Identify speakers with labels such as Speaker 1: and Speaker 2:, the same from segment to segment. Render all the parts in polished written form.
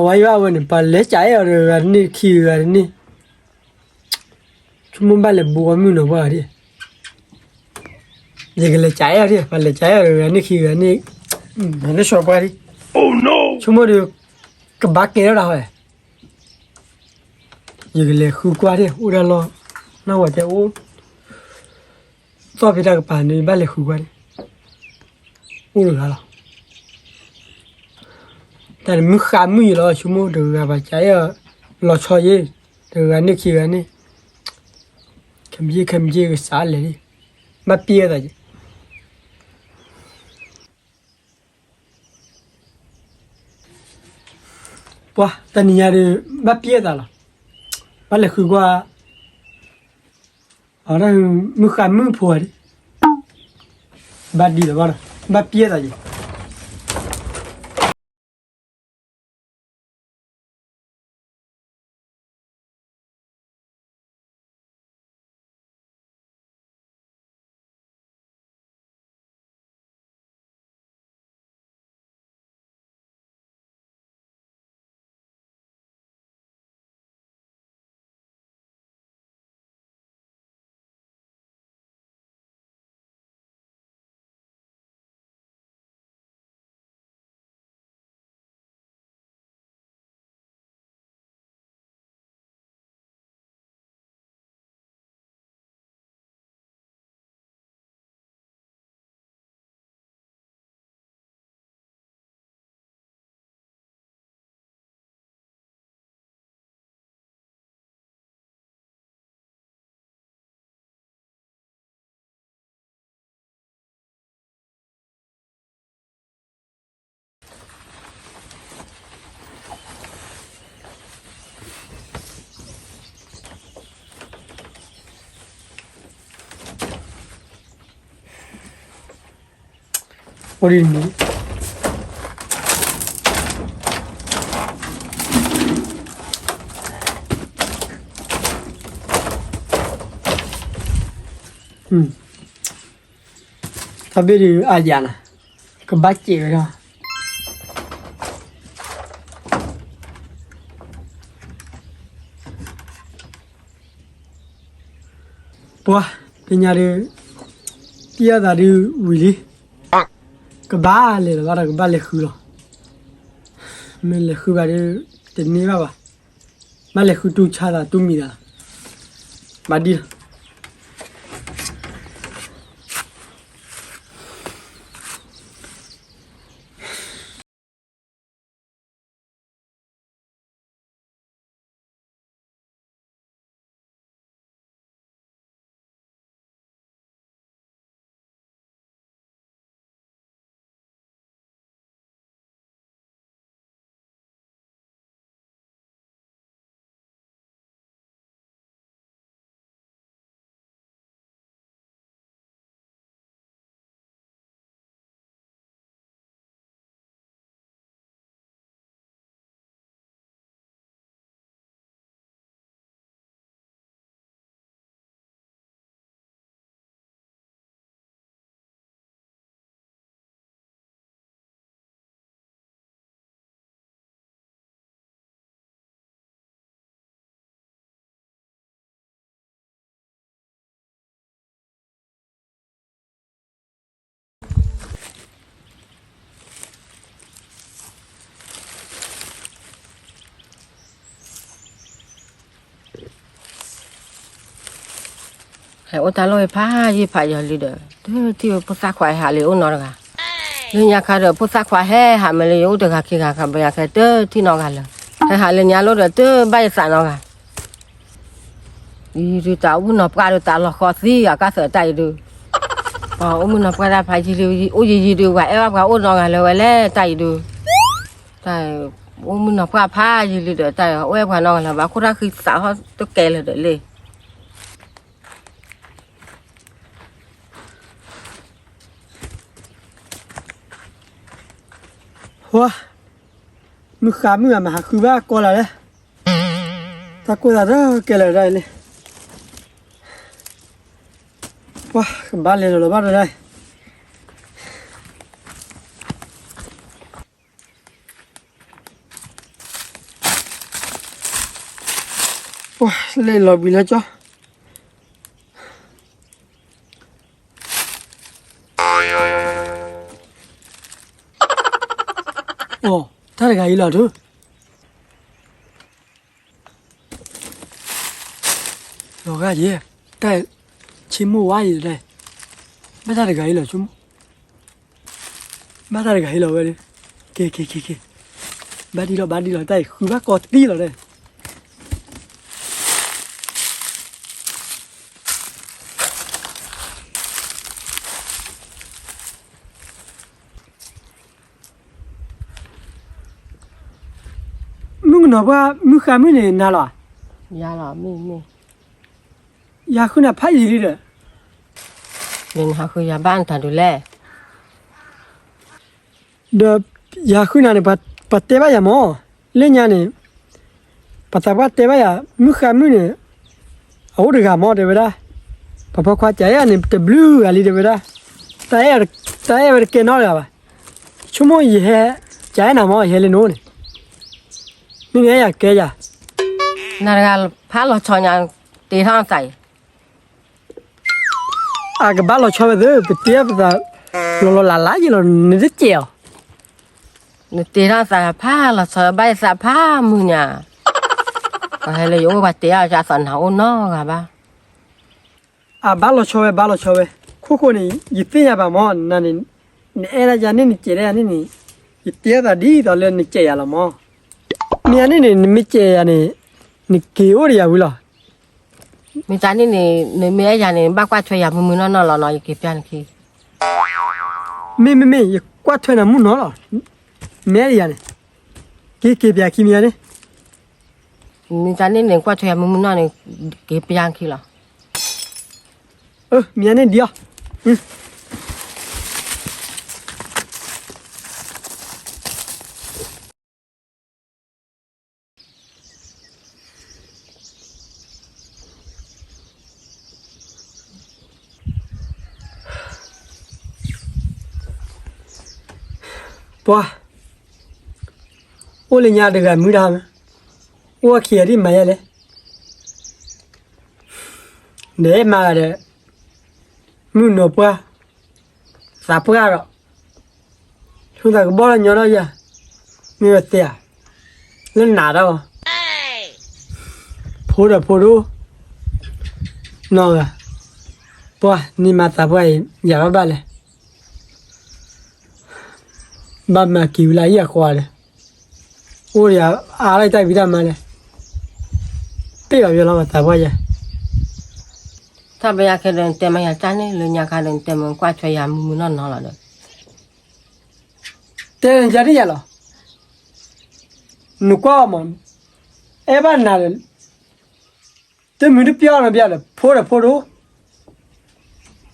Speaker 1: why you are in Palace, I are a Niki and Ni Chumumbale Buamuno body. Jiggle Chaya, Palachaya, Niki and Nick, and the shop body. Oh no! Tomorrow, come back here. Jiggle who got it, Udalo. Now what the old Top it up and the ballet who got it. Udala. Tại mức khám mì lo chúng mua được và trái lo cho gì được anh ấy kia anh ấy cầm gì cái xả lại đi bắt bia rồi quá tao nhìn thấy bắt bia rồi bắt lại khử qua ở đây mức khám mì phù đi bắt đi rồi bắt bia rồi 어린이 타베리 아지아나 그 맞지 그래 와 그냐를 뛰어다리 위리 cái ba này là cái ba lệ khử rồi mình lệ khử vào đây tiền ní vào ba lệ khử tu cha là tu mì là ba đi
Speaker 2: ô ta lôi phá gì phải giờ đi được thì bút sa khoai hà liu nó cả lên nhà khai được bút sa khoai hè hà mà liu được khi cả bây giờ khai tơ thì nó cả là hà lên nhà lôi được tơ bay sẵn nó cả đi tao muốn nộp cả được tao là khó gì cả sở tay được muốn nộp cả ra phải gì gì được vậy em bảo nó cả là vậy lẽ tay được tay muốn nộp cả phá gì được tay em bảo nó là bảo cô ra khi xã họ tôi kể là để lên
Speaker 1: 와 mức khám mì mà khử ba coi là đấy ta coi là đó cái là đây này wow ba lên rồi bắt rồi đây 哇，累了比了叫。哦，他那个一老头。老个爷，带亲母娃子来，没他那个一老兄，没他那个一老个的，给，把地了，带回把搞地了嘞。มึงน่ะว่ามึงขามึงเนี่ยน่ะล่ะ
Speaker 2: ยาหรอมี
Speaker 1: ยาคุณน่ะพาอีหลีเด้อ
Speaker 2: เงินหาคือยาบ้านทันดูแล
Speaker 1: เด้อยาคุณน่ะเนี่ยปะเตบะยามอเล่นยาเนี่ยปะตะบะเตบะยามึงขามึงเนี่ยเอาเด้อกะมอเด้อเวลาปะปะควาใจอ่ะเนี่ยเตบลูอะลีเด้อเวลาตายเกนอล่ะบะชั่วโมงอีแฮใจน่ะมอเฮเลโนเนี่ยมึงอยากแกจ้ะ
Speaker 2: นาฬิกาพาเราชอนยังตีท่องใส่
Speaker 1: อ่ะก็บ้านเราชอบเด้อไปเตี้ยไปตะโลลาอยู่นี่จะเจียว
Speaker 2: ตีท่องใส่ผ้าเราชอบใบสะผ้ามือเนี่ยก็ให้เลยโอ้บัดเตี้ยจะสอนเขาน้องค่ะบ้า
Speaker 1: อ่ะบ้านเราชอบคู่นี่ยิ่งเตี้ยบ่มอนั่นนี่เอราจานี่เจれนี่ยิ่งเตี้ยตาดีตอเลยนี่เจียละมอเนี่ยนี่ไม่เจียนี่เกี่ยวเรียวิล่ะ
Speaker 2: มีจานนี่นี่มีไอ้ยานี่บ้ากว่าช่วยยามือน้องเราอยู่เก็บยานี่
Speaker 1: ไม่อย่ากวาดถ้วยน้ำมุนเนาะแม่เรียนี่เก็บยาขี้เมียนี่
Speaker 2: มีจานนี่กว่าช่วยยามือน้องนี่เก็บยาขี้หรอ
Speaker 1: เมียนี่เดียวปัวโอเลยญาเด็กมือดามโอเขียดิมาเลยเดี๋ยวมาเด้มือหนูปัวสาปัวก็ชุดตะกบอลญาเนาะยามีเตียเล่นหนาดาวพูดน้องอ่ะปัวนี่มาตาปัวอย่าบ้าเลยบ้ามาคิวไล่ยาควาเลยโอ้ยอะไรใจวิดามาเลยเปี้ยอยู่แล้วมาตาปัวจ้ะ
Speaker 2: ถ้าไปยาแค่เดินเต็มยาจานนี่เลยยาแค่เดินเต็มกว่าช่วยยามือน้องเราเด้อ
Speaker 1: เต้นจารียาหรอนุกว่ามันเอ๊ะบ้านนั่นเต้นมือเปียโนเลยพูด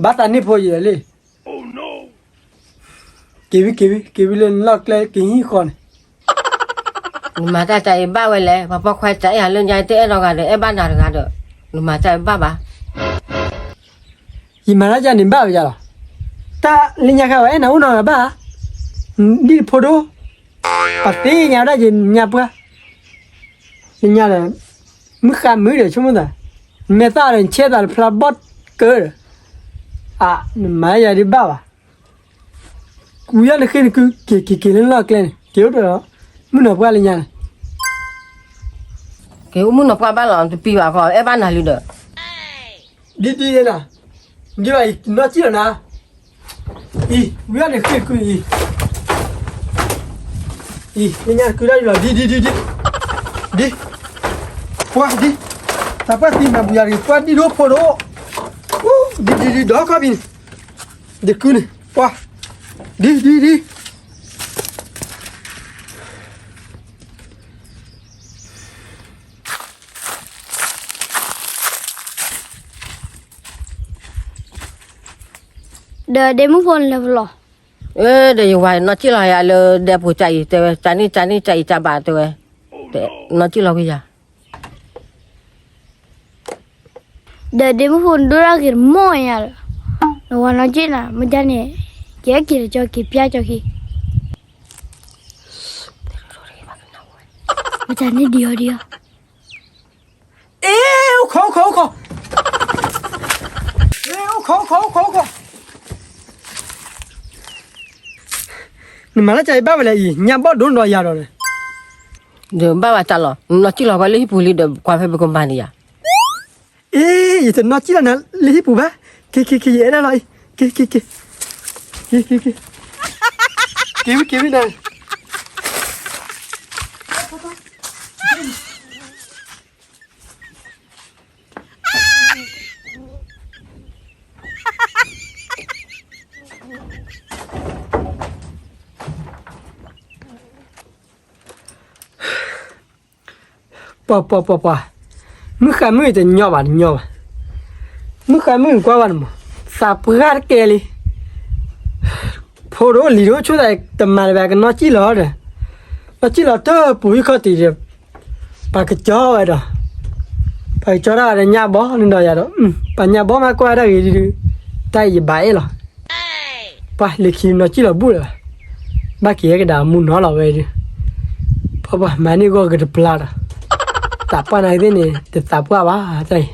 Speaker 1: บัตรนี่พูดยังเลย oh no กีวิเล่นล็อกเลยกินฮีคอน
Speaker 2: มาแต่ใจบ้าไว้เลยพอควายใจหาเรื่องใหญ่เตะเรากันเด้อบ้านนาเด้อเด้อมาใจบ้า
Speaker 1: ยีมาแล้วจะนิบ้าไปจ้ะหรอแต่ลิญาเขาเอ๊ะน่าอุ่นอ่ะบ้าดีพูดปัตติญาได้ยินญาปะลิญาเลยมือขามือเดียวชั่วโมงเดียวเมตตาเลยเชื่อตาเลยพลาบดเกิดมาอย่าดิบ้าวะกูอยากเลยคือเล่นล็อกเลยเกี่ยวด้วยมึงหนอกว่าลิญา
Speaker 2: เกี่ยวมึงนับว่าบ้านเราจะปีว่าก็บ้านนาลีเด้อ
Speaker 1: ดีเลยนะดีว่าน่าเชื่อนะกูอยากเลยคือลิญาคือได้หรอดีปัวดีถ้าปัดตีมาบุญยาริปัดดีโดพอโดดีดอกครับอินเด็กคุณปัวดี
Speaker 3: เดี๋ยวมึงพูดเลยหรอ
Speaker 2: เดี๋ยวว่าน้องที่เราอย่าเลยเดี๋ยวผู้ใจแต่จานนี้ใจจะบาดตัวแต่น้องที่เราก็อย่า
Speaker 3: เดี๋ยวมึงพูดดูรักกันมั่วอย่างละนวันนั้นจีน่ะมันจะเนี่ยเจ๊กินจอกิเปียจอกิมันจะเนี่ยเดียว
Speaker 1: เอ๊ะ你买了这一百万来一，年包多少钱了呢？
Speaker 2: de ba ba ta lo no chi lo ba le pu li de kwa fe be company ya
Speaker 1: 诶，这拿起来呢，你不吧？给，爷来了，给，给呢？不，没还没得鸟吧，没还没过完嘛，啥不干给哩？跑到里头出来，他妈的那个拿起来的，拿起来都不会靠地的，把个脚来的，把脚那人家包领导呀的，把人家包嘛过来给的，带一百了，把里去拿起来不了，把给个大木拿了位的，爸爸买那个给他不拉的。 Tapa na ini, tetapu apa, cai.